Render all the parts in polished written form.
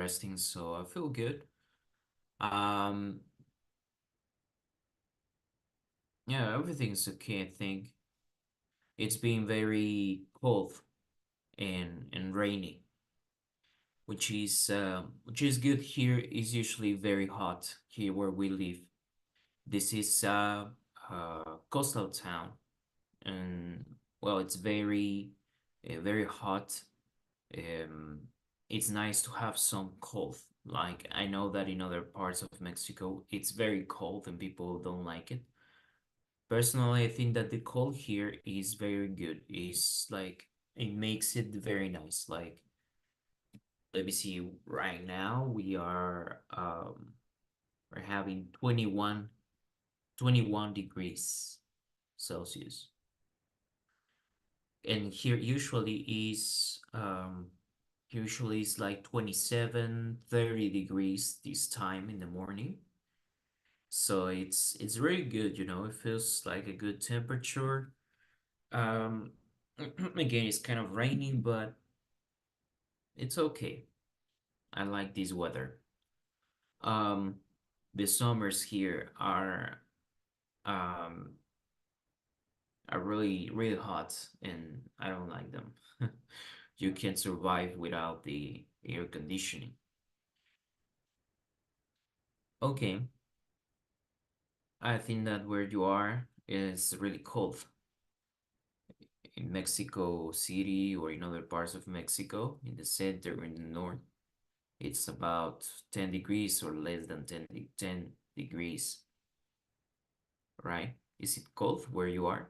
resting, so I feel good. Um, yeah, everything's okay, I think. It's been very cold and rainy, which is good. Here is usually very hot here where we live. This is a coastal town, and well, it's very hot. Um, it's nice to have some cold. Like I know that in other parts of Mexico, it's very cold and people don't like it. Personally, I think that the cold here is very good. It's like it makes it very nice. Like let me see, right now we're having 21 degrees Celsius. And here usually it's like 27, 30 degrees this time in the morning. So it's really good, it feels like a good temperature. Um again, it's kind of raining, but it's okay. I like this weather. Um the summers here um are really really hot and I don't like them. You can't survive without the air conditioning. Okay, I think that where you are is really cold. In Mexico City or in other parts of Mexico, in the center or in the north, it's about 10 degrees or less than 10 degrees, right? Is it cold where you are?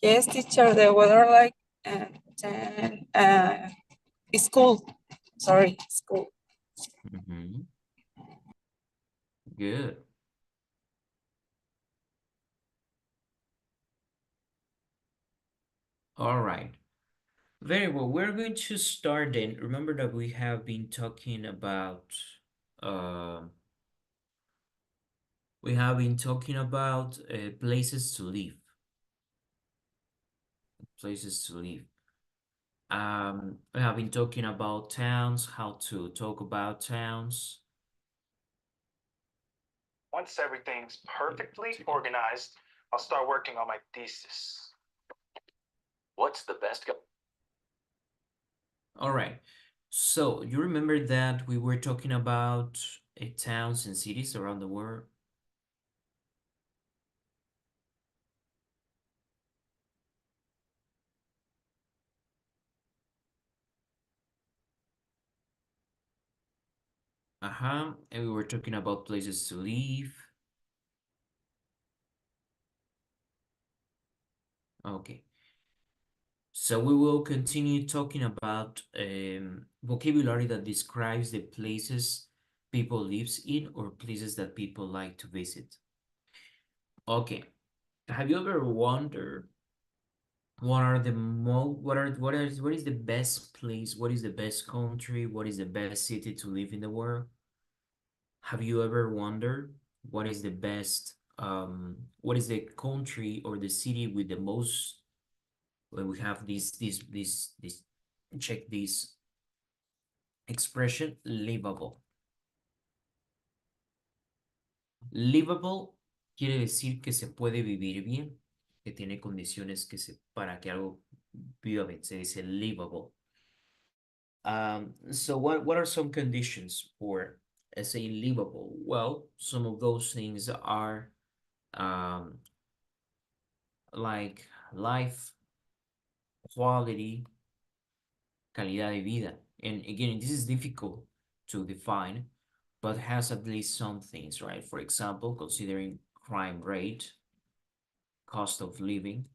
Yes, teacher, the weather like uh, 10, is cool. Sorry, it's cool. Mm-hmm. Good. All right. Very well. We're going to start then. Remember that we have been talking about uh, places to live. Places to live. We have been talking about towns, how to talk about towns. Once everything's perfectly organized, I'll start working on my thesis. What's the best? All right. So you remember that we were talking about towns and cities around the world? Uh-huh. And we were talking about places to live. Okay. So we will continue talking about vocabulary that describes the places people lives in or places that people like to visit. Okay. Have you ever wondered what is the best place, what is the best country, what is the best city to live in the world? Have you ever wondered what is the country or the city with the most when we have this check this expression livable. Livable quiere decir que se puede vivir bien, que tiene condiciones para que algo viva bien. Se dice livable. So what are some conditions for saying livable? Well, some of those things are um, like life, quality, calidad de vida. And again, this is difficult to define, but has at least some things, right? For example, considering crime rate, cost of living,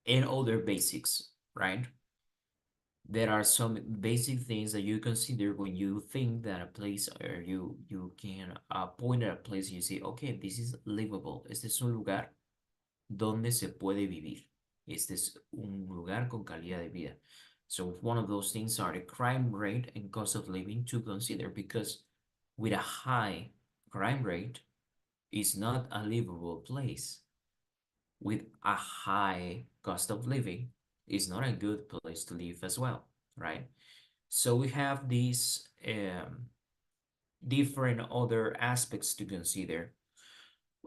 and other basics, right? There are some basic things that you consider when you think that a place or you can point at a place and you say, okay, this is livable. Este es un lugar donde se puede vivir. Este es un lugar con calidad de vida. So one of those things are the crime rate and cost of living to consider because with a high crime rate, it's not a livable place. with a high cost of living is not a good place to live as well, right? So we have these different other aspects to consider.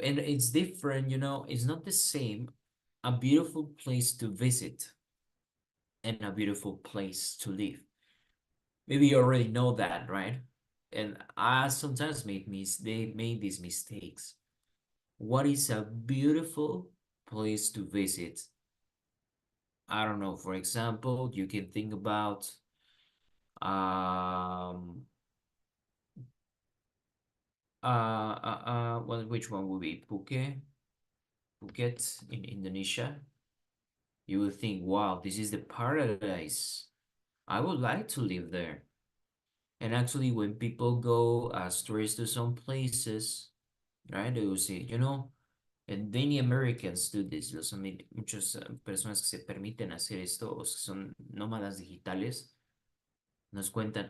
And it's different, it's not the same a beautiful place to visit and a beautiful place to live. Maybe you already know that, right? And I sometimes they made these mistakes. What is a beautiful place to visit? I don't know. For example, you can think about um well, which one would be Phuket in Indonesia. You would think, wow, this is the paradise. I would like to live there. And actually, when people go as tourists to some places, right, they will say, and many Americans do this. Muchas personas que se permiten hacer esto, o que son nómadas digitales, nos cuentan,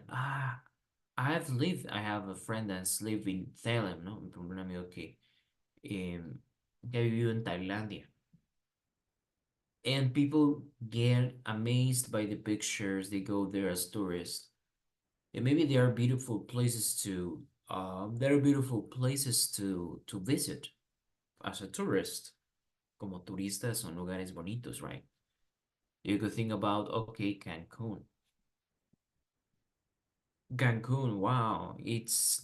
I have a friend that's lived in Thailand, ¿no? Un amigo que ha vivido en Tailandia. And people get amazed by the pictures. They go there as tourists. And maybe there are beautiful places to visit as a tourist. Como turistas son lugares bonitos, right? You could think about, okay, Cancun. Cancun, wow, it's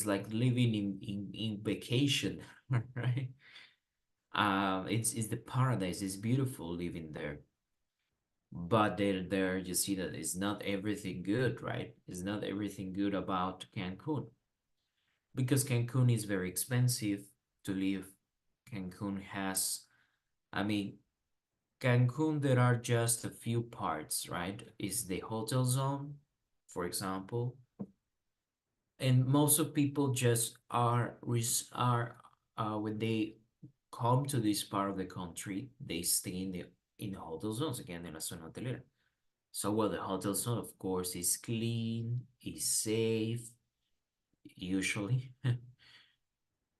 like living in vacation, right? It's the paradise. It's beautiful living there. But there you see that it's not everything good, right? It's not everything good about Cancun. Because Cancun is very expensive to live. Cancun has, I mean, Cancun, there are just a few parts, right? Is the hotel zone, for example. And most of people just are when they come to this part of the country, they stay in the hotel zones, again, in la zona hotelera. So, well, the hotel zone, of course, is clean, is safe, usually.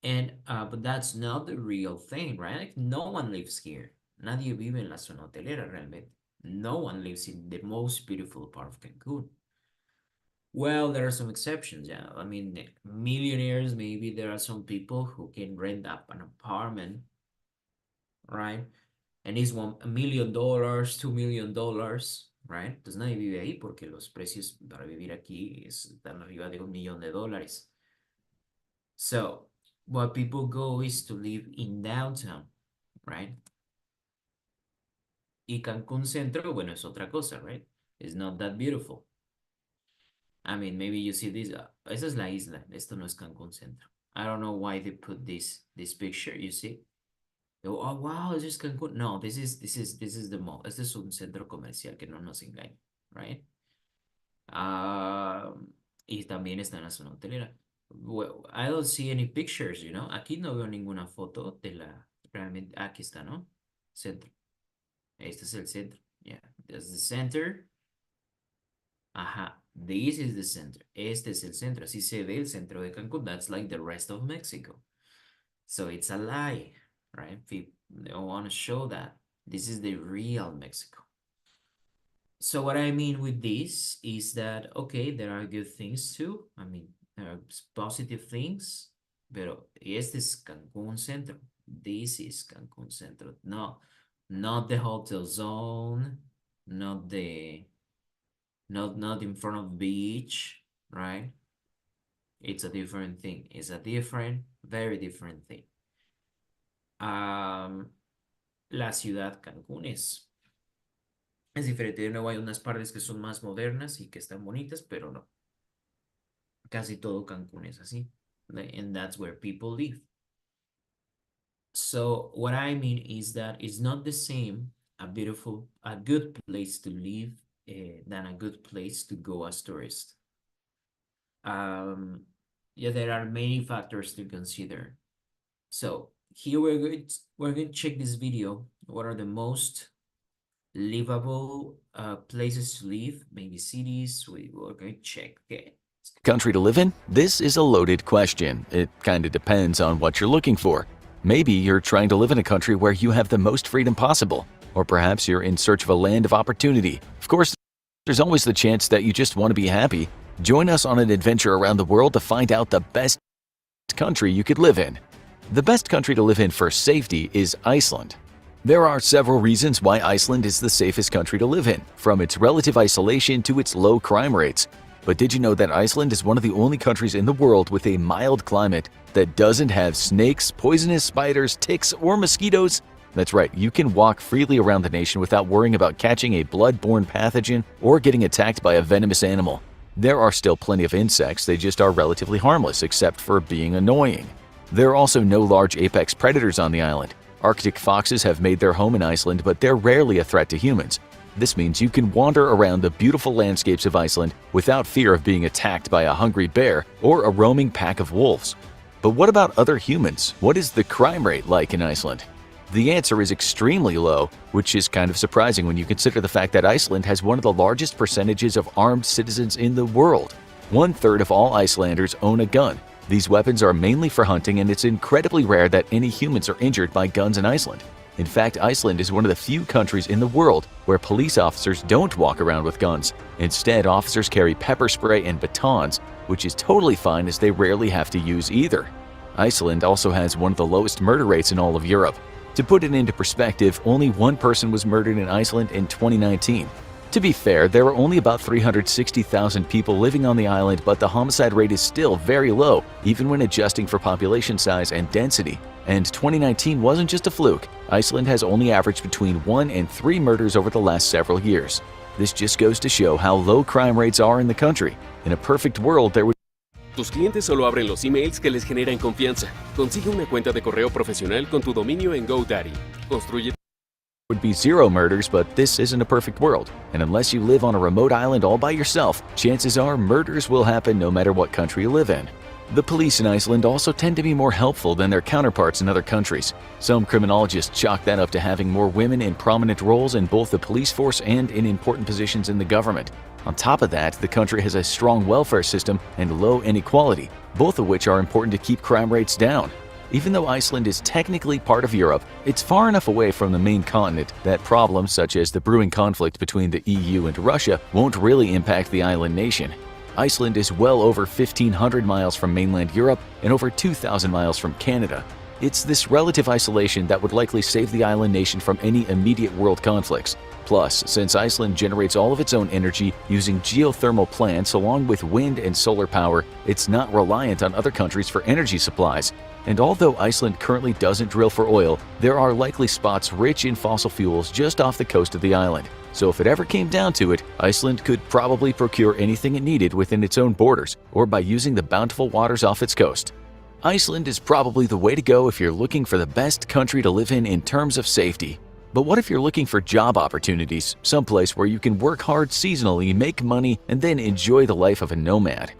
And but that's not the real thing, right? Like, no one lives here. Nadie vive en la zona hotelera, realmente. No one lives in the most beautiful part of Cancun. Well, there are some exceptions, yeah. I mean, millionaires, maybe there are some people who can rent up an apartment, right? And it's $1 million, $2 million, right? Entonces nadie vive ahí porque los precios para vivir aquí están arriba de $1 millón. So, what people go is to live in downtown, right? Y Cancún Centro, bueno, es otra cosa, right? It's not that beautiful. I mean, maybe you see this. Esa es la isla. Esto no es Cancún Centro. I don't know why they put this picture. You see? Oh, wow, this is Cancún. No, this is the mall. Este es un centro comercial, que no nos engañe, right? Y también está en la zona hotelera. Well, I don't see any pictures, Aquí no veo ninguna foto de realmente, aquí está, ¿no? Centro. Este es el centro. Yeah, that's the center. Ajá, this is the center. Este es el centro. Así se ve el centro de Cancún. That's like the rest of Mexico. So it's a lie, right? People don't want to show that. This is the real Mexico. So what I mean with this is that, okay, there are good things too. I mean, there are positive things, pero este es Cancún Centro. This is Cancún Centro. No, not the hotel zone, not in front of the beach, right? It's a different thing. It's a different, very different thing. La ciudad Cancún es diferente. De nuevo, hay unas partes que son más modernas y que están bonitas, pero no. Casi todo Cancún es así. And that's where people live. So what I mean is that it's not the same a good place to live than a good place to go as tourist. Yeah, there are many factors to consider. So here we're going to check this video. What are the most livable places to live? Maybe cities. We're going to check. Okay. Country to live in? This is a loaded question. It kind of depends on what you're looking for. Maybe you're trying to live in a country where you have the most freedom possible, or perhaps you're in search of a land of opportunity. Of course, there's always the chance that you just want to be happy. Join us on an adventure around the world to find out the best country you could live in. The best country to live in for safety is Iceland. There are several reasons why Iceland is the safest country to live in, from its relative isolation to its low crime rates. But did you know that Iceland is one of the only countries in the world with a mild climate that doesn't have snakes, poisonous spiders, ticks, or mosquitoes? That's right, you can walk freely around the nation without worrying about catching a blood-borne pathogen or getting attacked by a venomous animal. There are still plenty of insects, they just are relatively harmless except for being annoying. There are also no large apex predators on the island. Arctic foxes have made their home in Iceland, but they're rarely a threat to humans. This means you can wander around the beautiful landscapes of Iceland without fear of being attacked by a hungry bear or a roaming pack of wolves. But what about other humans? What is the crime rate like in Iceland? The answer is extremely low, which is kind of surprising when you consider the fact that Iceland has one of the largest percentages of armed citizens in the world. 1/3 of all Icelanders own a gun. These weapons are mainly for hunting, and it's incredibly rare that any humans are injured by guns in Iceland. In fact, Iceland is one of the few countries in the world where police officers don't walk around with guns. Instead, officers carry pepper spray and batons, which is totally fine as they rarely have to use either. Iceland also has one of the lowest murder rates in all of Europe. To put it into perspective, only one person was murdered in Iceland in 2019. To be fair, there are only about 360,000 people living on the island, but the homicide rate is still very low, even when adjusting for population size and density. And 2019 wasn't just a fluke. Iceland has only averaged between 1 and 3 murders over the last several years. This just goes to show how low crime rates are in the country. In a perfect world, there would Tus clientes solo abren los emails que les generan confianza. Consigue una cuenta de correo profesional con tu dominio en GoDaddy. Construye be 0 murders, but this isn't a perfect world. And unless you live on a remote island all by yourself, chances are murders will happen no matter what country you live in. The police in Iceland also tend to be more helpful than their counterparts in other countries. Some criminologists chalk that up to having more women in prominent roles in both the police force and in important positions in the government. On top of that, the country has a strong welfare system and low inequality, both of which are important to keep crime rates down. Even though Iceland is technically part of Europe, it's far enough away from the main continent that problems such as the brewing conflict between the EU and Russia won't really impact the island nation. Iceland is well over 1,500 miles from mainland Europe and over 2,000 miles from Canada. It's this relative isolation that would likely save the island nation from any immediate world conflicts. Plus, since Iceland generates all of its own energy using geothermal plants along with wind and solar power, it's not reliant on other countries for energy supplies. And although Iceland currently doesn't drill for oil, there are likely spots rich in fossil fuels just off the coast of the island. So if it ever came down to it, Iceland could probably procure anything it needed within its own borders or by using the bountiful waters off its coast. Iceland is probably the way to go if you're looking for the best country to live in terms of safety. But what if you're looking for job opportunities, someplace where you can work hard seasonally, make money, and then enjoy the life of a nomad?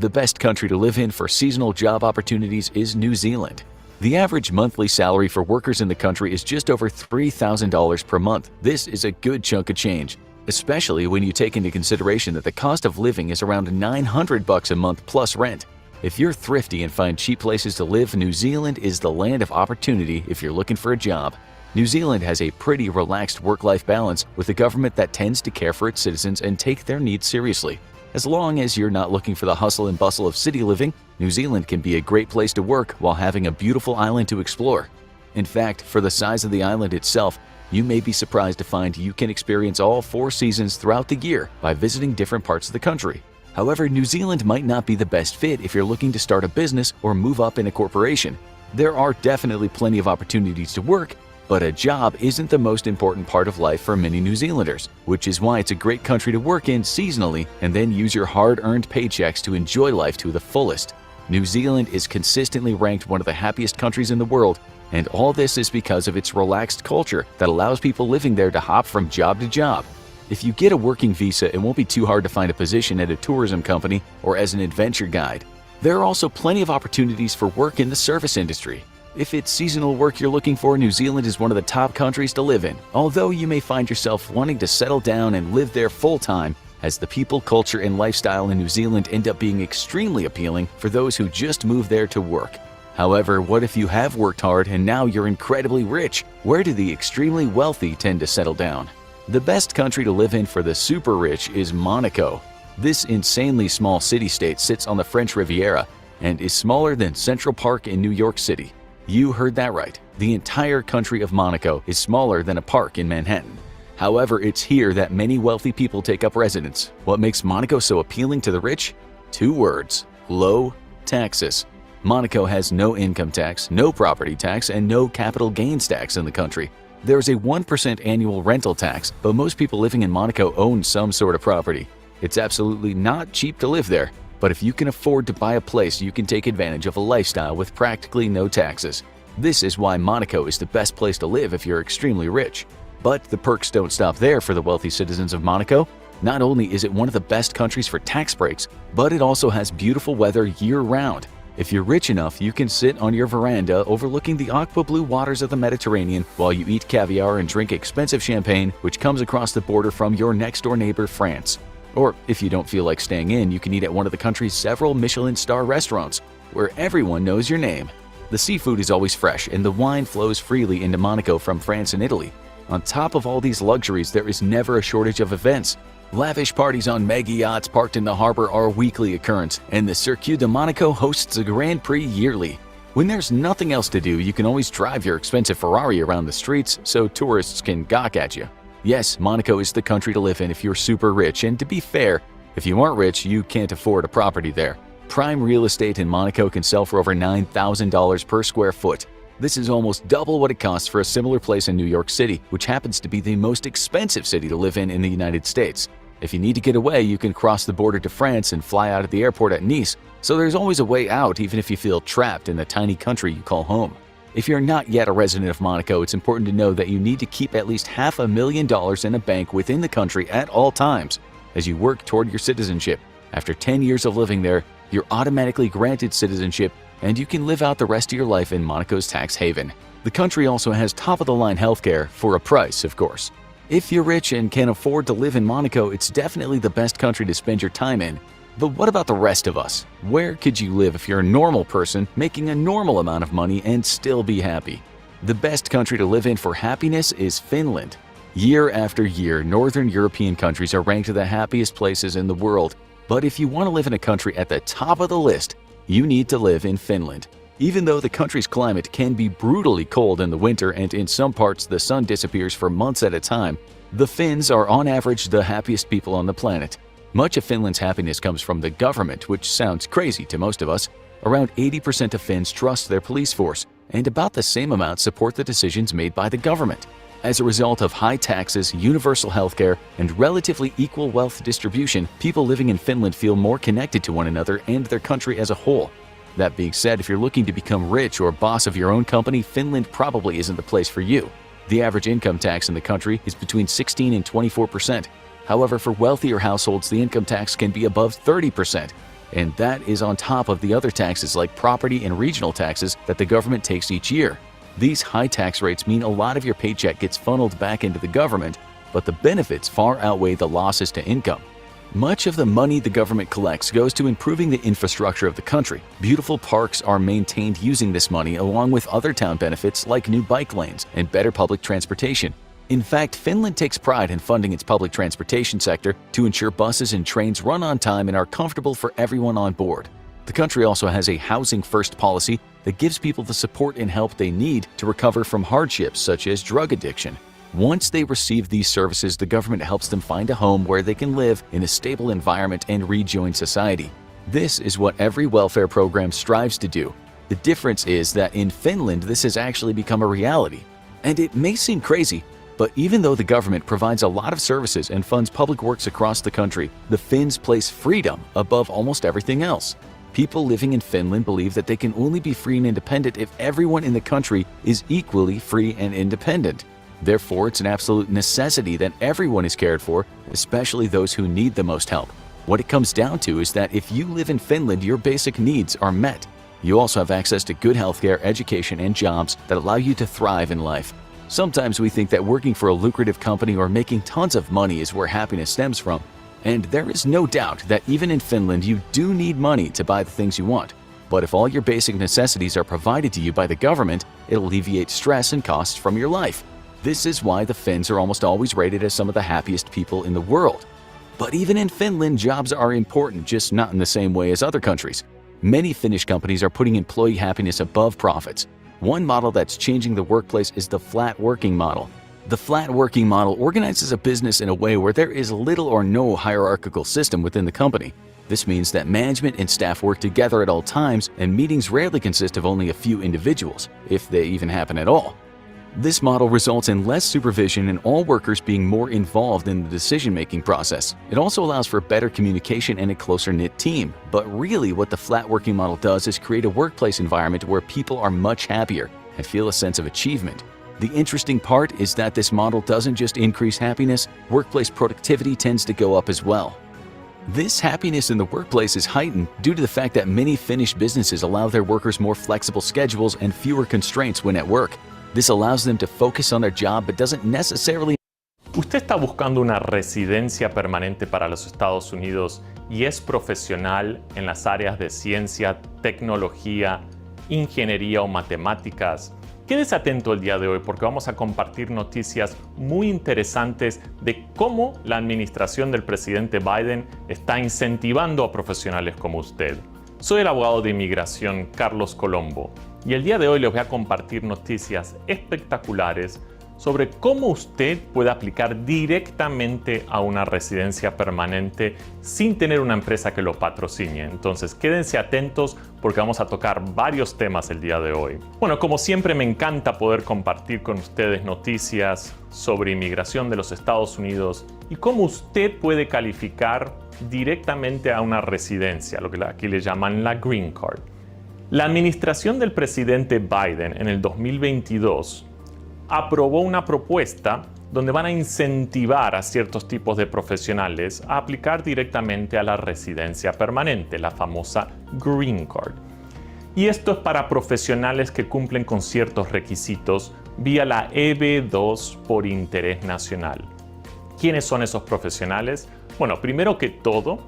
The best country to live in for seasonal job opportunities is New Zealand. The average monthly salary for workers in the country is just over $3,000 per month. This is a good chunk of change, especially when you take into consideration that the cost of living is around $900 a month plus rent. If you're thrifty and find cheap places to live, New Zealand is the land of opportunity if you're looking for a job. New Zealand has a pretty relaxed work-life balance with a government that tends to care for its citizens and take their needs seriously. As long as you're not looking for the hustle and bustle of city living, New Zealand can be a great place to work while having a beautiful island to explore. In fact, for the size of the island itself, you may be surprised to find you can experience all 4 seasons throughout the year by visiting different parts of the country. However, New Zealand might not be the best fit if you're looking to start a business or move up in a corporation. There are definitely plenty of opportunities to work, but a job isn't the most important part of life for many New Zealanders, which is why it's a great country to work in seasonally and then use your hard-earned paychecks to enjoy life to the fullest. New Zealand is consistently ranked one of the happiest countries in the world, and all this is because of its relaxed culture that allows people living there to hop from job to job. If you get a working visa, it won't be too hard to find a position at a tourism company or as an adventure guide. There are also plenty of opportunities for work in the service industry. If it's seasonal work you're looking for, New Zealand is one of the top countries to live in, although you may find yourself wanting to settle down and live there full-time, as the people, culture, and lifestyle in New Zealand end up being extremely appealing for those who just move there to work. However, what if you have worked hard and now you're incredibly rich? Where do the extremely wealthy tend to settle down? The best country to live in for the super rich is Monaco. This insanely small city-state sits on the French Riviera and is smaller than Central Park in New York City. You heard that right. The entire country of Monaco is smaller than a park in Manhattan. However, it's here that many wealthy people take up residence. What makes Monaco so appealing to the rich? 2 words: low taxes. Monaco has no income tax, no property tax, and no capital gains tax in the country. There's a 1% annual rental tax, but most people living in Monaco own some sort of property. It's absolutely not cheap to live there, but if you can afford to buy a place, you can take advantage of a lifestyle with practically no taxes. This is why Monaco is the best place to live if you're extremely rich. But the perks don't stop there for the wealthy citizens of Monaco. Not only is it one of the best countries for tax breaks, but it also has beautiful weather year-round. If you're rich enough, you can sit on your veranda overlooking the aqua blue waters of the Mediterranean while you eat caviar and drink expensive champagne, which comes across the border from your next-door neighbor, France. Or if you don't feel like staying in, you can eat at one of the country's several Michelin star restaurants, where everyone knows your name. The seafood is always fresh, and the wine flows freely into Monaco from France and Italy. On top of all these luxuries, there is never a shortage of events. Lavish parties on mega yachts parked in the harbor are a weekly occurrence, and the Circuit de Monaco hosts a Grand Prix yearly. When there's nothing else to do, you can always drive your expensive Ferrari around the streets so tourists can gawk at you. Yes, Monaco is the country to live in if you're super rich, and to be fair, if you aren't rich, you can't afford a property there. Prime real estate in Monaco can sell for over $9,000 per square foot. This is almost double what it costs for a similar place in New York City, which happens to be the most expensive city to live in the United States. If you need to get away, you can cross the border to France and fly out of the airport at Nice, so there's always a way out even if you feel trapped in the tiny country you call home. If you're not yet a resident of Monaco, it's important to know that you need to keep at least $500,000 in a bank within the country at all times as you work toward your citizenship. After 10 years of living there, you're automatically granted citizenship, and you can live out the rest of your life in Monaco's tax haven. The country also has top-of-the-line healthcare, for a price, of course. If you're rich and can afford to live in Monaco, it's definitely the best country to spend your time in. But what about the rest of us? Where could you live if you're a normal person making a normal amount of money and still be happy? The best country to live in for happiness is Finland. Year after year, Northern European countries are ranked the happiest places in the world. But if you want to live in a country at the top of the list, you need to live in Finland. Even though the country's climate can be brutally cold in the winter and in some parts the sun disappears for months at a time, the Finns are on average the happiest people on the planet. Much of Finland's happiness comes from the government, which sounds crazy to most of us. Around 80% of Finns trust their police force, and about the same amount support the decisions made by the government. As a result of high taxes, universal healthcare, and relatively equal wealth distribution, people living in Finland feel more connected to one another and their country as a whole. That being said, if you're looking to become rich or boss of your own company, Finland probably isn't the place for you. The average income tax in the country is between 16 and 24%. However, for wealthier households, the income tax can be above 30%. And that is on top of the other taxes like property and regional taxes that the government takes each year. These high tax rates mean a lot of your paycheck gets funneled back into the government, but the benefits far outweigh the losses to income. Much of the money the government collects goes to improving the infrastructure of the country. Beautiful parks are maintained using this money, along with other town benefits like new bike lanes and better public transportation. In fact, Finland takes pride in funding its public transportation sector to ensure buses and trains run on time and are comfortable for everyone on board. The country also has a housing-first policy that gives people the support and help they need to recover from hardships such as drug addiction. Once they receive these services, the government helps them find a home where they can live in a stable environment and rejoin society. This is what every welfare program strives to do. The difference is that in Finland, this has actually become a reality. And it may seem crazy, but even though the government provides a lot of services and funds public works across the country, the Finns place freedom above almost everything else. People living in Finland believe that they can only be free and independent if everyone in the country is equally free and independent. Therefore, it's an absolute necessity that everyone is cared for, especially those who need the most help. What it comes down to is that if you live in Finland, your basic needs are met. You also have access to good healthcare, education, and jobs that allow you to thrive in life. Sometimes we think that working for a lucrative company or making tons of money is where happiness stems from. And there is no doubt that even in Finland, you do need money to buy the things you want. But if all your basic necessities are provided to you by the government, it'll alleviate stress and costs from your life. This is why the Finns are almost always rated as some of the happiest people in the world. But even in Finland, jobs are important, just not in the same way as other countries. Many Finnish companies are putting employee happiness above profits. One model that's changing the workplace is the flat working model. The flat working model organizes a business in a way where there is little or no hierarchical system within the company. This means that management and staff work together at all times, and meetings rarely consist of only a few individuals, if they even happen at all. This model results in less supervision and all workers being more involved in the decision-making process. It also allows for better communication and a closer-knit team. But really, what the flat working model does is create a workplace environment where people are much happier and feel a sense of achievement. The interesting part is that this model doesn't just increase happiness, workplace productivity tends to go up as well. This happiness in the workplace is heightened due to the fact that many Finnish businesses allow their workers more flexible schedules and fewer constraints when at work. This allows them to focus on their job but doesn't necessarily. ¿Usted está buscando una residencia permanente para los Estados Unidos y es profesional en las áreas de ciencia, tecnología, ingeniería o matemáticas? Quédese atento el día de hoy porque vamos a compartir noticias muy interesantes de cómo la administración del presidente Biden está incentivando a profesionales como usted. Soy el abogado de inmigración Carlos Colombo y el día de hoy les voy a compartir noticias espectaculares sobre cómo usted puede aplicar directamente a una residencia permanente sin tener una empresa que lo patrocine. Entonces, quédense atentos porque vamos a tocar varios temas el día de hoy. Bueno, como siempre me encanta poder compartir con ustedes noticias sobre inmigración de los Estados Unidos y cómo usted puede calificar directamente a una residencia, lo que aquí le llaman la Green Card. La administración del presidente Biden en el 2022 aprobó una propuesta donde van a incentivar a ciertos tipos de profesionales a aplicar directamente a la residencia permanente, la famosa Green Card. Y esto es para profesionales que cumplen con ciertos requisitos vía la EB-2 por interés nacional. ¿Quiénes son esos profesionales? Bueno, primero que todo,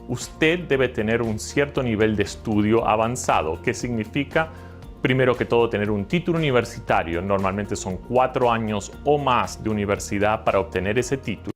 usted debe tener un cierto nivel de estudio avanzado, que significa primero que todo, tener un título universitario. Normalmente son 4 años o más de universidad para obtener ese título.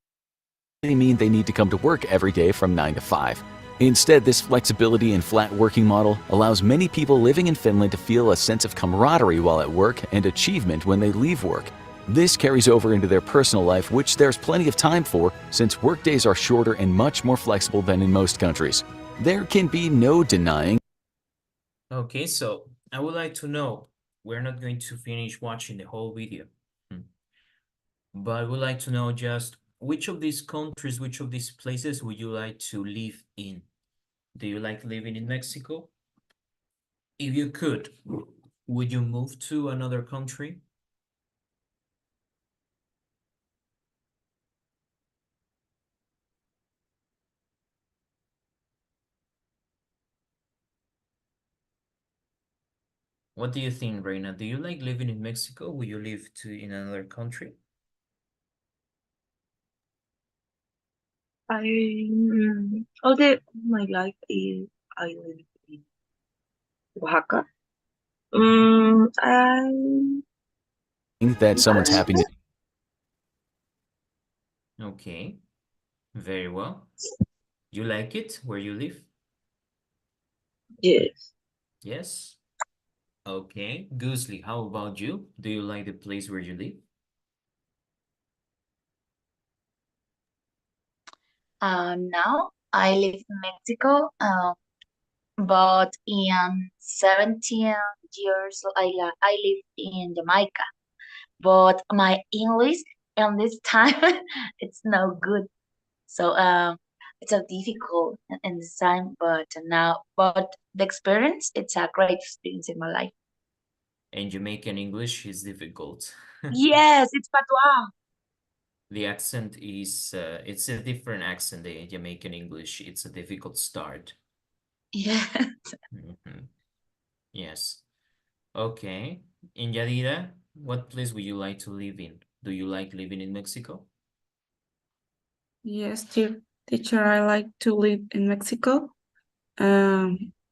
Mean they need to come to work every day from 9 to 5. Instead, this flexibility and flat working model allows many people living in Finland to feel a sense of camaraderie while at work and achievement when they leave work. This carries over into their personal life, which there's plenty of time for since workdays are shorter and much more flexible than in most countries. There can be no denying. Okay, so I would like to know, we're not going to finish watching the whole video, but I would like to know just which of these countries, which of these places would you like to live in? Do you like living in Mexico? If you could, would you move to another country? What do you think, Reina? Do you like living in Mexico? Will you live in another country? All the my life is I live in Oaxaca. I That someone's happiness. Okay, very well. You like it where you live? yes. Yes. Okay, Goosley, how about you? Do you like the place where you live? Now I live in Mexico, but in 17 years I live in Jamaica. But my English in this time it's no good, so it's so difficult in this time. But the experience, it's a great experience in my life. And Jamaican English is difficult. Yes, it's patois. The accent is, it's a different accent, the Jamaican English. It's a difficult start. Yeah. Yes. Okay. In Yadira, what place would you like to live in? Do you like living in Mexico? Yes, teacher, I like to live in Mexico.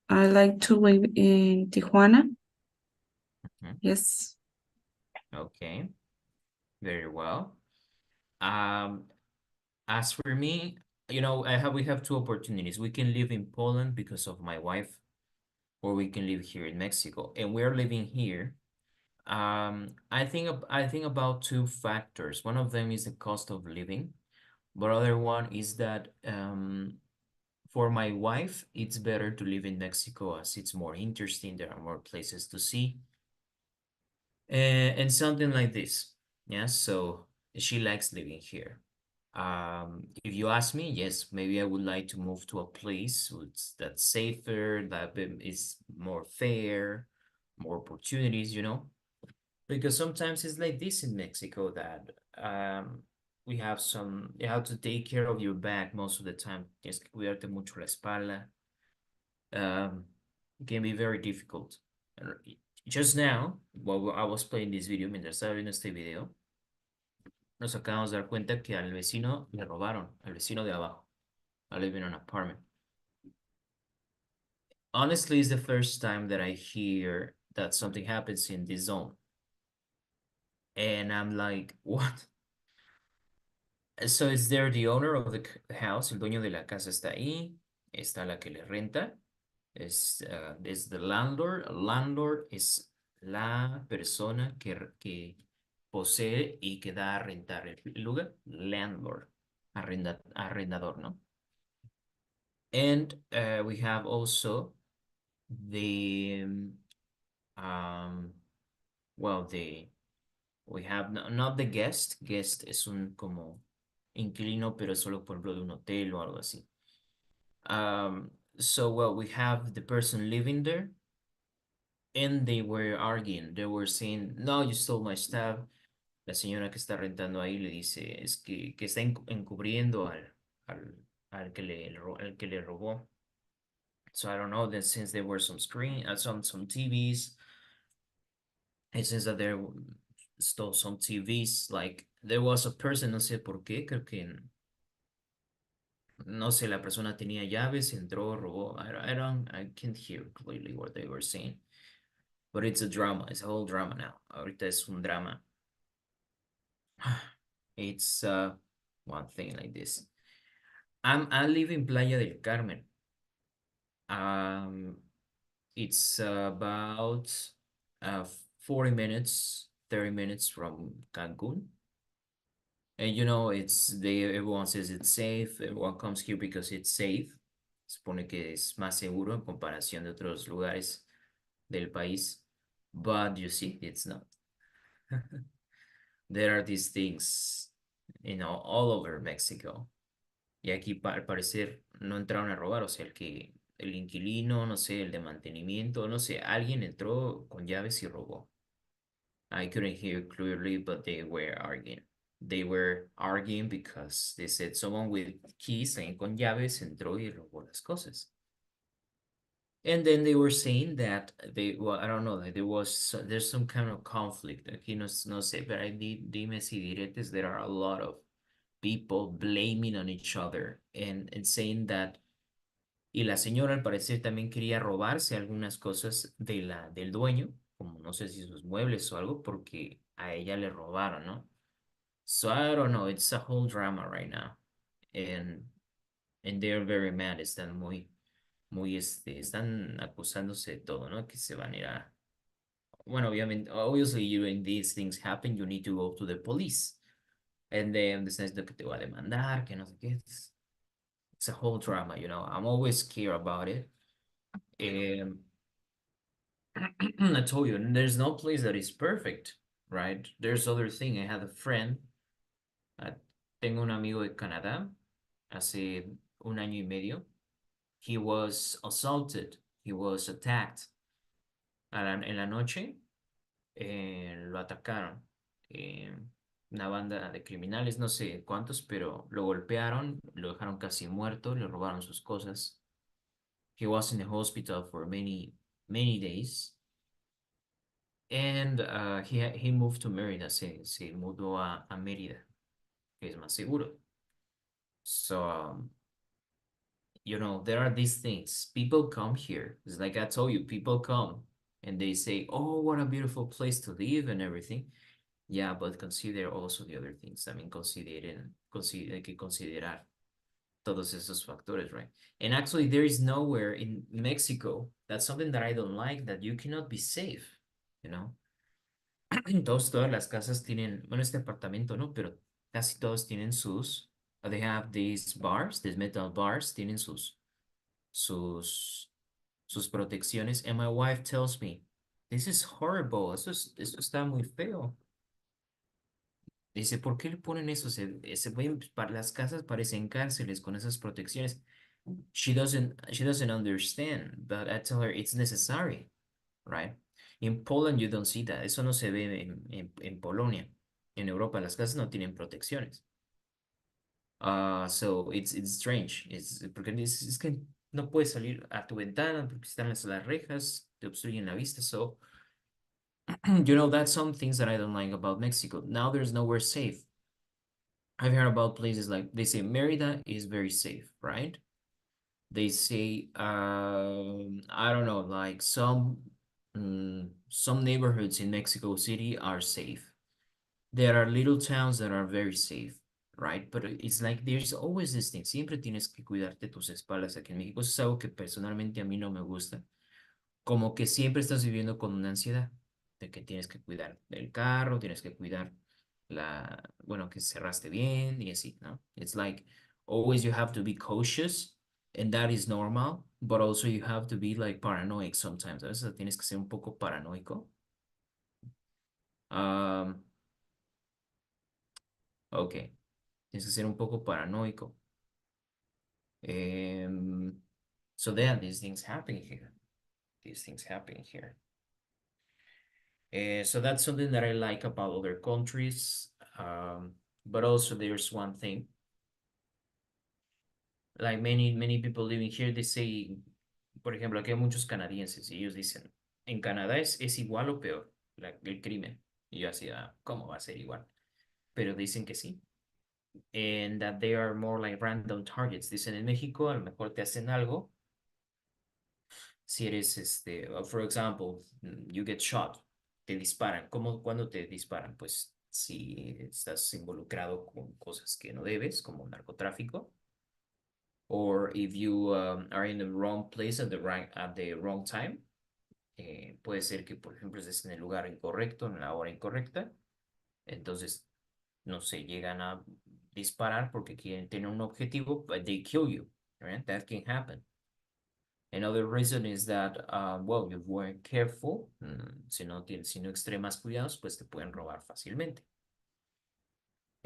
I like to live in Tijuana. Mhm. Yes. Okay, very well. Um, as for me, we have two opportunities. We can live in Poland because of my wife, or we can live here in Mexico. And we're living here. I think about two factors. One of them is the cost of living, but other one is that for my wife, it's better to live in Mexico as it's more interesting. There are more places to see. And something like this. Yeah, so she likes living here. If you ask me, yes, maybe I would like to move to a place that's safer, that is more fair, more opportunities, because sometimes it's like this in Mexico that you have to take care of your back most of the time. Tienes que cuidarte mucho la espalda. It can be very difficult. And just now, while I was playing this video, mientras estaba viendo este video, nos acabamos de dar cuenta que al vecino le robaron, al vecino de abajo. I live in an apartment. Honestly, it's the first time that I hear that something happens in this zone. And I'm like, what? So is there the owner of the house, el dueño de la casa está ahí, está la que le renta, es the landlord. Landlord es la persona que posee y que da a rentar el lugar. Landlord, arrendador, ¿no? And we have also the, well, we have not the guest. Guest es un como inquilino, pero solo por ejemplo de un hotel o algo así. So well, we have the person living there, and they were arguing. They were saying, "No, you stole my stuff." La señora que está rentando ahí le dice, es que está encubriendo al que le robó. So I don't know that since there were some some TVs, and since that there stole some TVs, like there was a person, no sé por qué, creo que no sé, la persona tenía llaves, entró, robó. I can't hear clearly what they were saying, but it's a drama. It's a whole drama now. Ahorita es un drama. It's one thing like this. I live in Playa del Carmen. It's about 40 minutes, 30 minutes from Cancun. And everyone says it's safe. Everyone comes here because it's safe. Supone que es más seguro en comparación de otros lugares del país. But you see, it's not. There are these things, all over Mexico. Y aquí al parecer no entraron a robar, o sea, el inquilino, no sé, el de mantenimiento, no sé, alguien entró con llaves y robó. I couldn't hear clearly, but they were arguing. They were arguing because they said someone with keys and con llaves entró y robó las cosas. And then they were saying that well, I don't know, that there's some kind of conflict. Aquí no sé, pero hay dimes y diretes. There are a lot of people blaming on each other and saying that. Y la señora al parecer también quería robarse algunas cosas del dueño, como no sé si sus muebles o algo, porque a ella le robaron, ¿no? So I don't know, it's a whole drama right now. And they're very mad, están están acusándose de todo, ¿no? Que se van a ir a... Bueno, obviously, when these things happen, you need to go to the police. And then dicen que te va a demandar, que no sé qué. It's a whole drama, I'm always scared about it. I told you, there's no place that is perfect, right? There's other thing. I had a friend. Tengo un amigo de Canadá hace un año y medio. He was assaulted. He was attacked. En la noche lo atacaron. Una banda de criminales, no sé cuántos, pero lo golpearon, lo dejaron casi muerto, le robaron sus cosas. He was in the hospital for many, many days. And he moved to Mérida, se mudó a Mérida, que es más seguro. So, you know, there are these things. People come here. It's like I told you, people come and they say, oh, what a beautiful place to live and everything. Yeah, but consider also the other things. I mean, hay que considerar todos esos factores, right? And actually, there is nowhere in Mexico, that's something that I don't like, that you cannot be safe, you know? Todas las casas tienen, bueno, este apartamento no, pero casi todos tienen they have these bars, these metal bars, tienen sus, sus protecciones. And my wife tells me, this is horrible, eso está muy feo. Dice, ¿por qué le ponen eso? Las casas parecen cárceles con esas protecciones. She doesn't understand, but I tell her it's necessary, right? In Poland you don't see that. Eso no se ve en Polonia. En Europa las casas no tienen protecciones. So it's strange. Porque es que no puedes salir a tu ventana porque están las rejas, te obstruyen la vista. So, you know, that's some things that I don't like about Mexico. Now there's nowhere safe. I've heard about places like, they say Merida is very safe, right? They say, I don't know, like some neighborhoods in Mexico City are safe. There are little towns that are very safe, right? But it's like there's always this thing. Siempre tienes que cuidarte tus espaldas aquí en México. Eso es algo que personalmente a mí no me gusta. Como que siempre estás viviendo con una ansiedad de que tienes que cuidar del carro, tienes que cuidar bueno, que cerraste bien y así, ¿no? It's like always you have to be cautious and that is normal, but also you have to be like paranoid sometimes. A veces tienes que ser un poco paranoico. Ok, tienes que ser un poco paranoico. So then these things happen here. These things happen here. So that's something that I like about other countries. But also there's one thing. Like many people living here, they say, por ejemplo, aquí hay muchos canadienses y ellos dicen, en Canadá es igual o peor el crimen. Y yo así, ¿cómo va a ser igual? Pero dicen que sí. And that they are more like random targets. Dicen, en México a lo mejor te hacen algo. Si eres, for example, you get shot, te disparan. ¿Cuándo te disparan? Pues si estás involucrado con cosas que no debes, como narcotráfico. Or if you are in the wrong place at the wrong time. Puede ser que, por ejemplo, estés en el lugar incorrecto, en la hora incorrecta. Entonces, no sé, llegan a disparar porque quieren tener un objetivo, but they kill you, right? That can happen. Another reason is that, well, you weren't careful. Si no extremas cuidados, pues te pueden robar fácilmente.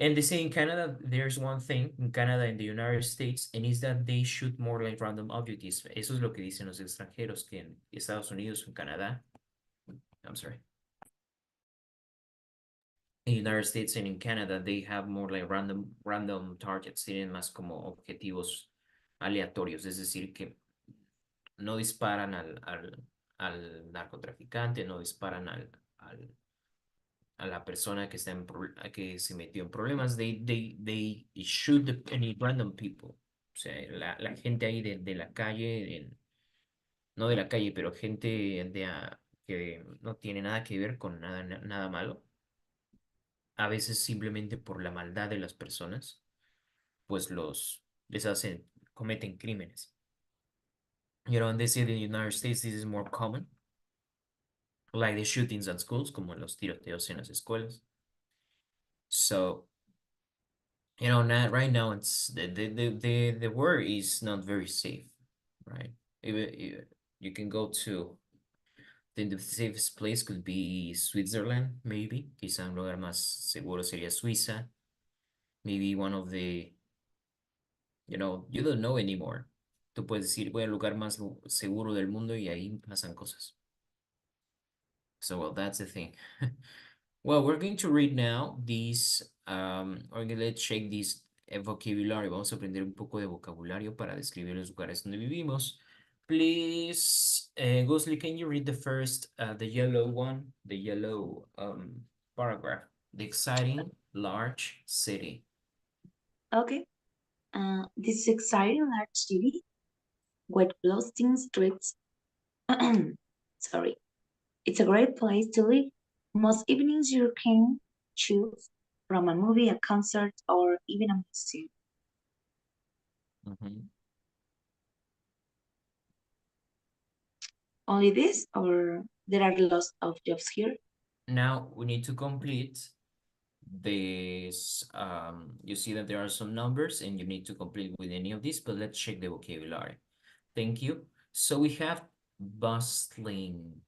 And they say in Canada, there's one thing in Canada and the United States, and is that they shoot more like random objectives. Eso es lo que dicen los extranjeros, que en Estados Unidos, en Canadá, I'm sorry. In the United States and in Canada, they have more like random targets. Tienen más como objetivos aleatorios, es decir, que no disparan al narcotraficante, no disparan a la persona que que se metió en problemas. They shoot any random people. O sea, la gente ahí de la calle, no de la calle, pero gente que no tiene nada que ver con nada malo. A veces simplemente por la maldad de las personas, pues cometen crímenes. You know, and they say that in the United States this is more common. Like the shootings at schools, como los tiroteos en las escuelas. So, you know, right now it's the world is not very safe, right? You can go to the safest place could be Switzerland, maybe. Quizá un lugar más seguro sería Suiza. Maybe one of the, you know, you don't know anymore. Tú puedes decir, voy al lugar más seguro del mundo y ahí pasan cosas. So, well, that's the thing. Well, we're going to read now these, let's check this vocabulary. Vamos a aprender un poco de vocabulario para describir los lugares donde vivimos. Please, Ghostly, can you read the first, the yellow one, the yellow paragraph? The exciting large city. Okay. This exciting large city with bustling streets. Sorry. It's a great place to live. Most evenings you can choose from a movie, a concert, or even a museum. Mhm. Only this, or there are lots of jobs here? Now we need to complete this. You see that there are some numbers and you need to complete with any of these, but let's check the vocabulary. Thank you. So we have bustling,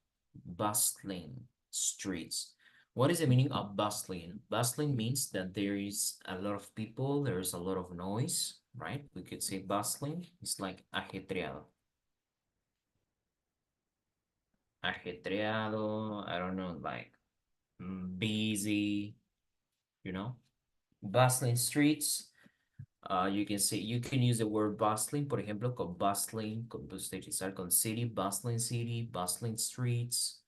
bustling streets. What is the meaning of bustling? Bustling means that there is a lot of people, there's a lot of noise, right? We could say bustling. It's like ajetreado. Ajetreado, I don't know, like busy, you know? Bustling streets. You can say, you can use the word bustling, por ejemplo, con bustling, puedes utilizar con city, bustling streets,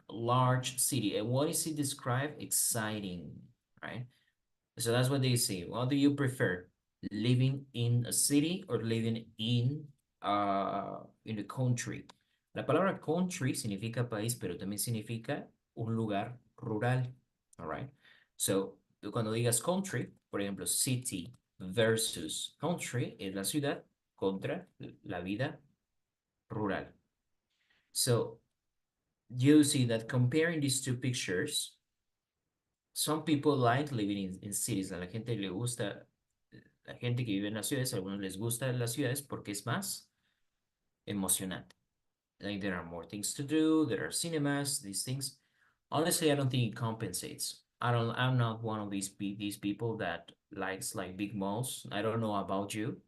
large city. And what is it describe? Exciting, right? So that's what they say. What do you prefer? Living in a city or living in the country? La palabra country significa país, pero también significa un lugar rural, all right? So, cuando digas country, por ejemplo, city versus country, es la ciudad contra la vida rural. So, you see that comparing these two pictures, some people like living in cities. A la gente le gusta, la gente que vive en las ciudades, a algunos les gusta las ciudades porque es más emocionante. Like there are more things to do, there are cinemas, these things. Honestly, I don't think it compensates. I'm not one of these people that likes like big malls. I don't know about you.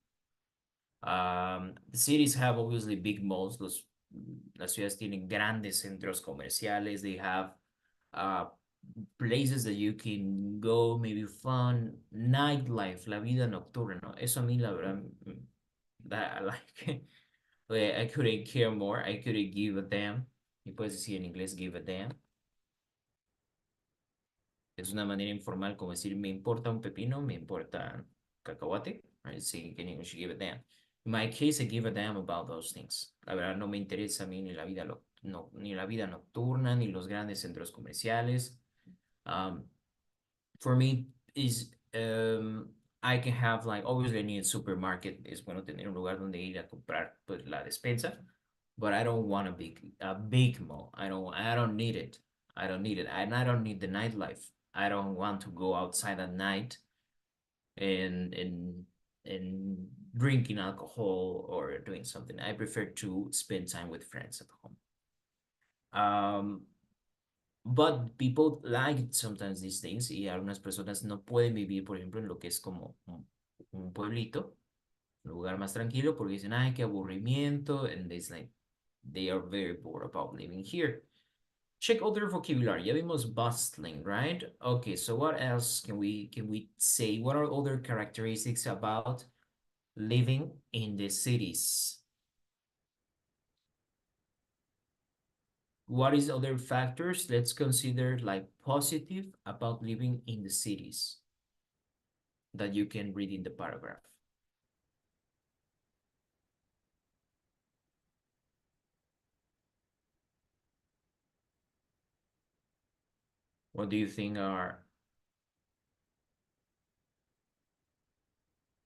The cities have obviously big malls. Las ciudades tienen grandes centros comerciales. They have places that you can go, maybe fun, nightlife, la vida nocturna, ¿no? Eso a mí, la verdad, that I like. I couldn't care more. I couldn't give a damn. Y puedes decir en inglés, give a damn. Es una manera informal como decir, me importa un pepino, me importa cacahuate. Right? Saying in English, give a damn. In my case, I give a damn about those things. La verdad, no me interesa a mí ni la vida, ni la vida nocturna, ni los grandes centros comerciales. For me, I can have like, obviously I need a supermarket. Es bueno tener un lugar donde ir a comprar pues, la despensa. But I don't want a big mall. I don't need it. I don't need it. And I don't need the nightlife. I don't want to go outside at night and drinking alcohol or doing something. I prefer to spend time with friends at home. But people like sometimes these things y algunas personas no pueden vivir, por ejemplo, en lo que es como un pueblito, un lugar más tranquilo, porque dicen, ay, qué aburrimiento, and it's like, they are very bored about living here. Check other vocabulary. Ya vimos bustling, right? Okay, so what else can we say? What are other characteristics about living in the cities? What is other factors? Let's consider like positive about living in the cities that you can read in the paragraph. What do you think are?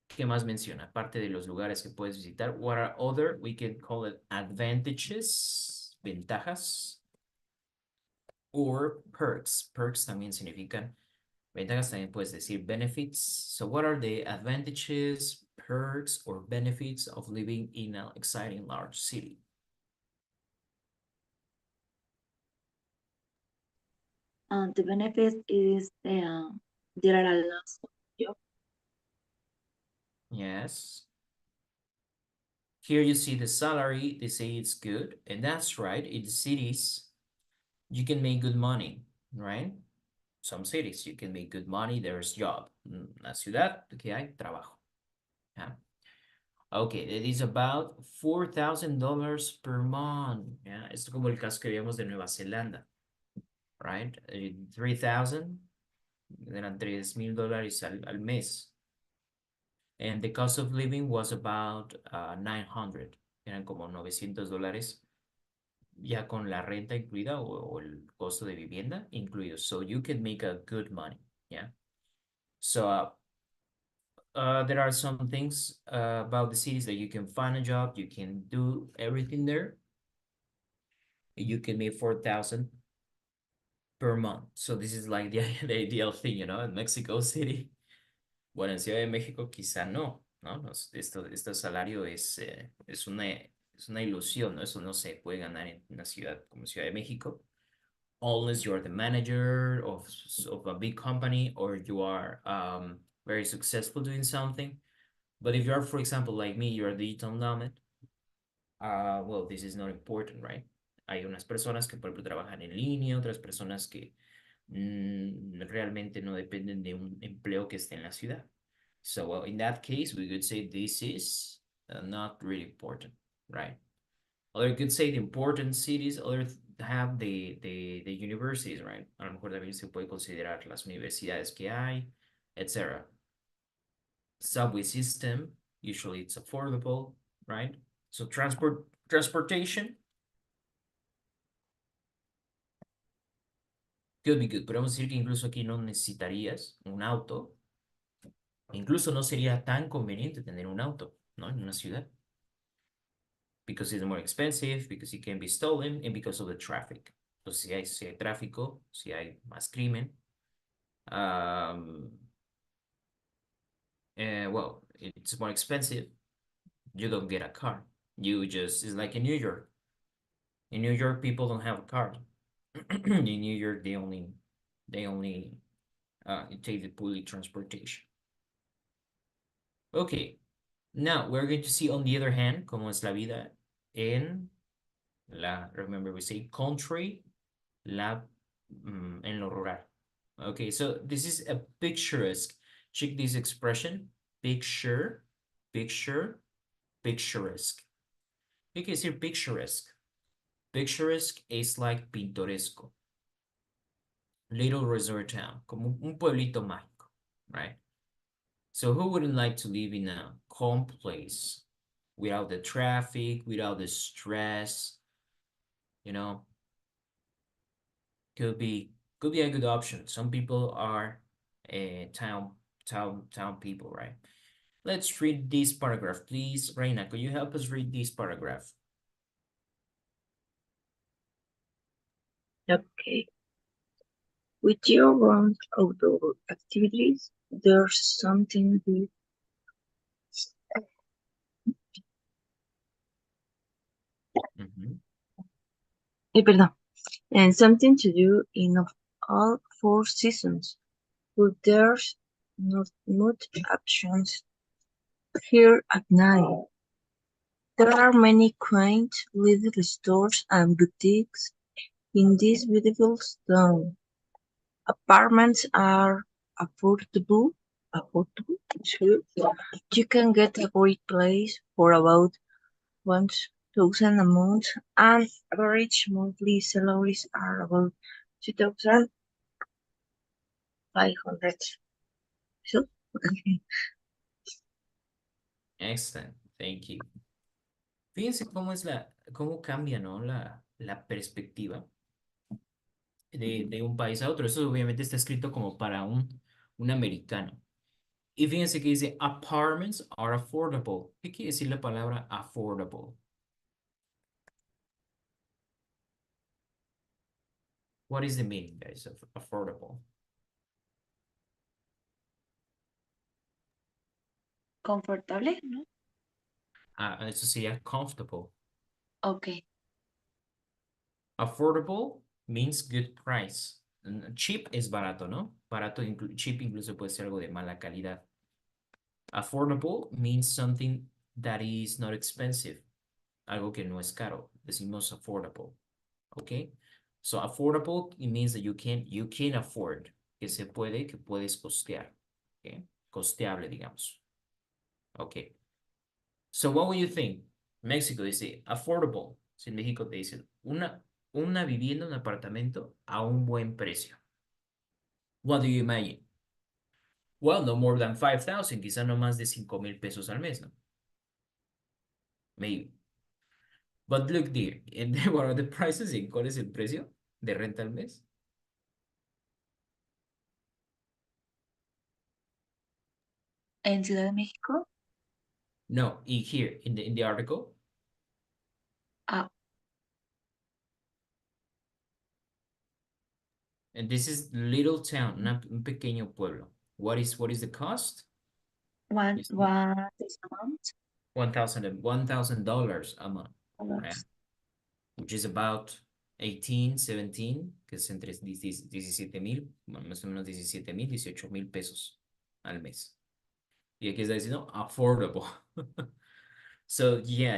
¿Qué más menciona? Aparte de los lugares que puedes visitar, what are other, we can call it advantages, ventajas, or perks. Perks también significan, ventajas también puedes decir benefits. So what are the advantages, perks, or benefits of living in an exciting large city? The benefit is there are a lot of jobs. Yes. Here you see the salary, they say it's good, and that's right. In the cities, you can make good money, right? Some cities, you can make good money, there's job. La ciudad, que hay trabajo. Yeah. Okay, it is about $4,000 per month. Yeah, es como el caso que vimos de Nueva Zelanda, right? 3,000, eran $3,000 al mes. And the cost of living was about 900, eran como $900, ya con la renta incluida o el costo de vivienda incluido. So you can make a good money, yeah. So there are some things about the cities that you can find a job, you can do everything there. You can make 4,000 per month. So this is like the ideal thing, in Mexico City. Bueno, en Ciudad de México quizá no, ¿no? Este salario es una ilusión, ¿no? Eso no se puede ganar en una ciudad como Ciudad de México, unless you're the manager of a big company or you are very successful doing something. But if you are, for example, like me, you're a digital nomad, well, this is not important, right? Hay unas personas que, por ejemplo, trabajan en línea, otras personas que realmente no dependen de un empleo que esté en la ciudad. So, well, in that case, we could say this is not really important, right? Other could say the important cities, others have the universities, right? A lo mejor también se puede considerar las universidades que hay, etc. Subway system, usually it's affordable, right? So transportation could be good. Podemos decir que incluso aquí no necesitarías un auto. Incluso no sería tan conveniente tener un auto, ¿no? En una ciudad. Because it's more expensive, because it can be stolen, and because of the traffic. Entonces, si hay tráfico, si hay más crimen, well, it's more expensive. You don't get a car. It's like in New York. In New York, people don't have a car. In New York, they only take the public transportation. Okay, now we're going to see on the other hand, cómo es la vida en remember we say country, en lo rural. Okay, so this is a picturesque. Check this expression, picturesque. ¿Qué quiere decir picturesque? Picturesque is like pintoresco. Little resort town, como un pueblito mágico, right? So who wouldn't like to live in a calm place without the traffic, without the stress, Could be a good option. Some people are town people, right? Let's read this paragraph, please. Reina, could you help us read this paragraph? Okay. With year-round outdoor activities, there's something good. Perdón. And something to do in all 4 seasons. But there's not much options here at night. There are many quaint little stores and boutiques in this beautiful town. Apartments are affordable too. You can get a great place for about 1,000 a month, and average monthly salaries are about 2,500. So, okay. Excellent, thank you. Fíjense cómo cambia, ¿no? La perspectiva de un país a otro. Eso obviamente está escrito como para un americano. Y fíjense que dice, apartments are affordable. ¿Qué quiere decir la palabra affordable? What is the meaning, guys, of affordable? Confortable, ¿no? Eso sería comfortable. Okay. Affordable means good price. Cheap es barato, ¿no? Cheap incluso puede ser algo de mala calidad. Affordable means something that is not expensive. Algo que no es caro. Decimos affordable. Okay? So affordable, it means that you can afford. Que puedes costear. Okay? Costeable, digamos. Okay. So what would you think? México dice affordable. Si en México te dicen una vivienda, un apartamento a un buen precio. What do you imagine? Well, no more than 5,000, quizá no más de 5,000 pesos al mes, ¿no? Maybe. But look, dear, what are the prices y cuál es el precio de renta al mes? En Ciudad de México, No, here in the article. ah, And this is little town, un pequeño pueblo. What is the cost? one, It's one this amount, $1,000 a month, right? dollars. Which is about 18, 17, que es entre 17,000, más o menos 17,000, 18,000 pesos al mes. Y aquí está diciendo affordable. So yeah,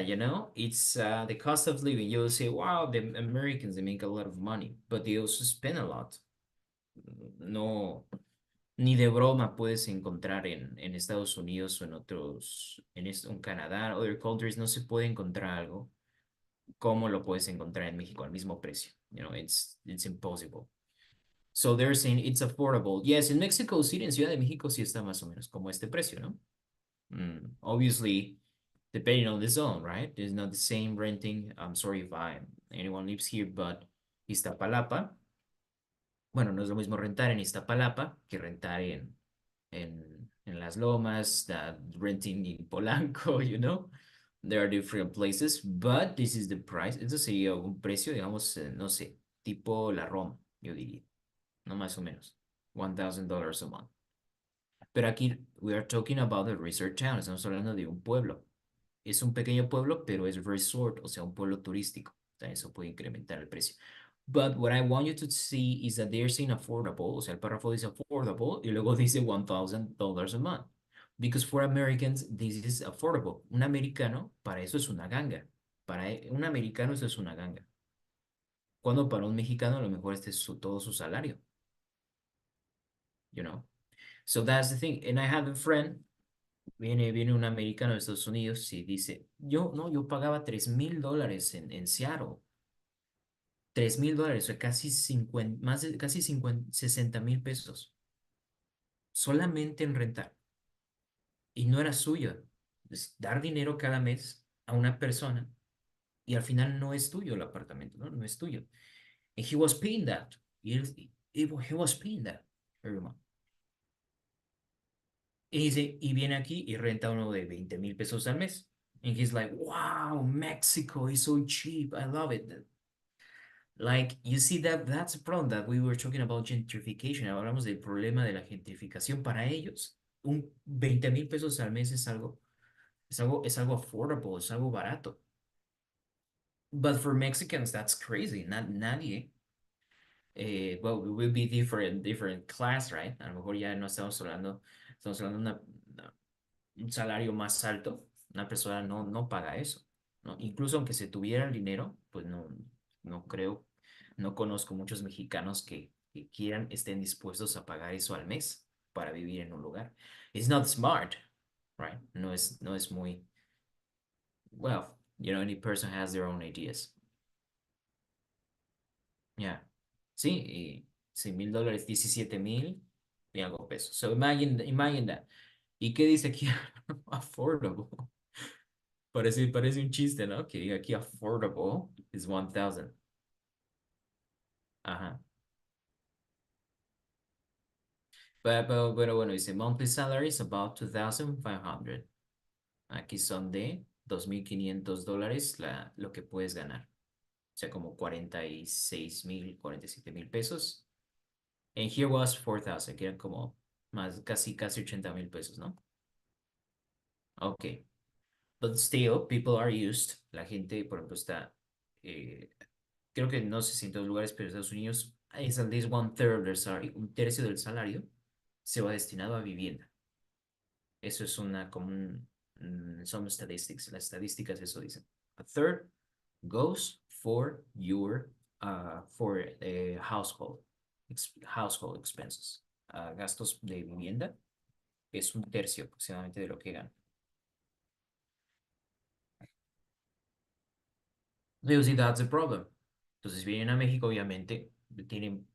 it's the cost of living. You'll say, wow, the Americans, they make a lot of money, but they also spend a lot. No, ni de broma puedes encontrar en Estados Unidos o en otros, en Canadá, other countries, no se puede encontrar algo como lo puedes encontrar en México al mismo precio. It's impossible. So they're saying it's affordable. Yes, in Mexico City, en Ciudad de México, sí está más o menos como este precio, ¿no? Obviously, depending on the zone, right? It's not the same renting. I'm sorry if anyone lives here, but Iztapalapa, bueno, no es lo mismo rentar en Iztapalapa que rentar en Las Lomas, renting in Polanco, There are different places, but this is the price. Esto sería un precio, digamos, no sé, tipo la Roma, yo diría, no más o menos, $1,000 a month. Pero aquí, we are talking about the resort town, estamos hablando de un pueblo. Es un pequeño pueblo, pero es resort, o sea, un pueblo turístico. O sea, eso puede incrementar el precio. But what I want you to see is that they're saying affordable, o sea, el párrafo dice affordable y luego dice $1,000 a month. Because for Americans, this is affordable. Un americano, para eso es una ganga. Para un americano eso es una ganga. Cuando para un mexicano a lo mejor este es todo su salario. So that's the thing. And I have a friend, viene un americano de Estados Unidos y dice, yo pagaba $3,000 en Seattle. $3,000, o sea, casi 50, más de casi 50, 60,000 pesos. Solamente en rentar. Y no era suyo. Es dar dinero cada mes a una persona y al final no es tuyo el apartamento, ¿no? No es tuyo. And he was paying that. He was paying that every month. Y dice, y viene aquí y renta uno de 20,000 pesos al mes. And he's like, wow, Mexico is so cheap. I love it. Like, you see that's a problem that we were talking about gentrification. Hablamos del problema de la gentrificación para ellos. Un 20,000 pesos al mes es algo affordable, es algo barato. But for Mexicans, that's crazy. Nadie. Well, we will be different class, right? A lo mejor ya no estamos hablando de un salario más alto. Una persona no paga eso, ¿no? Incluso aunque se tuviera el dinero, pues no creo, no conozco muchos mexicanos que estén dispuestos a pagar eso al mes para vivir en un lugar. It's not smart, right? No es muy, well, any person has their own ideas. Yeah. Sí, y $100,000, 17,000 y algo pesos. So imagine that. ¿Y qué dice aquí? Affordable. Parece un chiste, ¿no? Que diga aquí affordable is 1,000. Ajá. Pero bueno, dice monthly salary is about 2,500. Aquí son de $2,500 lo que puedes ganar. O sea, como 46,000, 47,000 pesos. And here was 4,000, que eran como casi 80,000 pesos, ¿no? Ok. But still, people are used. La gente, por ejemplo, creo que no sé si en todos lugares, pero en Estados Unidos es at least 1/3 del salario, un tercio del salario se va destinado a vivienda. Eso es some statistics. Las estadísticas eso dicen. A third goes for your household expenses. Gastos de vivienda es un tercio aproximadamente de lo que gana. You see, that's the problem. Entonces vienen a México, obviamente, tienen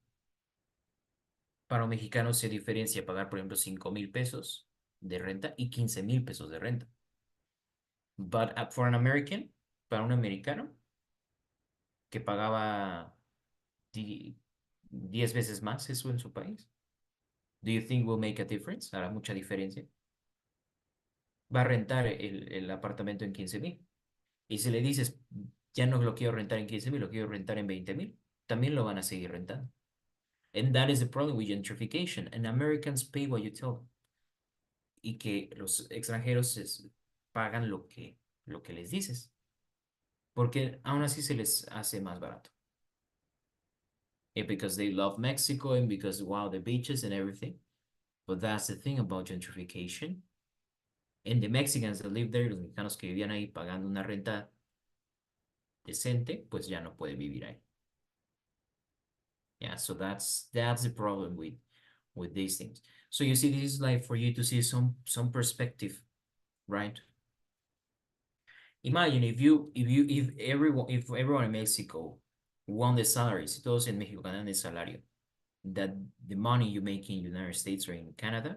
Para un mexicano se diferencia pagar, por ejemplo, 5,000 pesos de renta y 15,000 pesos de renta. But for an American, para un americano que pagaba 10 veces más eso en su país, do you think will make a difference? ¿Hará mucha diferencia? Va a rentar el apartamento en 15,000. Y si le dices, ya no lo quiero rentar en 15,000, lo quiero rentar en 20,000, también lo van a seguir rentando. And that is the problem with gentrification. And Americans pay what you tell them. Y que los extranjeros pagan lo que les dices. Porque aún así se les hace más barato. Because they love Mexico and because, wow, the beaches and everything. But that's the thing about gentrification. And the Mexicans that live there, los mexicanos que vivían ahí pagando una renta decente, pues ya no puede vivir ahí. Yeah, so that's the problem with these things. So you see, this is like for you to see some perspective, right? Imagine if everyone in Mexico won the salary, si todos en México ganan el salario, that the money you make in United States or in Canada,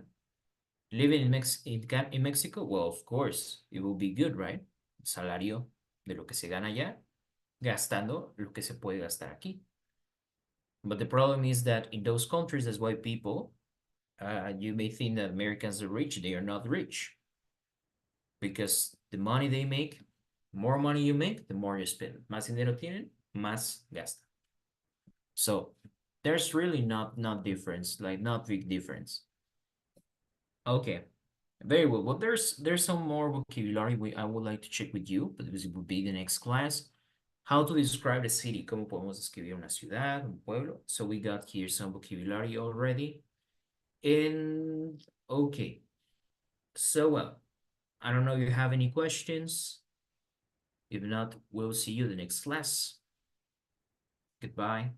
living in Mexico, well, of course, it will be good, right? Salario de lo que se gana allá, gastando lo que se puede gastar aquí. But the problem is that in those countries, as white people, you may think that Americans are rich. They are not rich. Because the money they make, more money you make, the more you spend. Más dinero tienen, más gastan. So there's really not difference, like not big difference. Okay, very well. Well, there's some more vocabulary I would like to check with you, but this would be the next class. How to describe a city. ¿Cómo podemos describir una ciudad, un pueblo? So we got here some vocabulary already. And okay. So well, I don't know if you have any questions. If not, we'll see you the next class. Goodbye.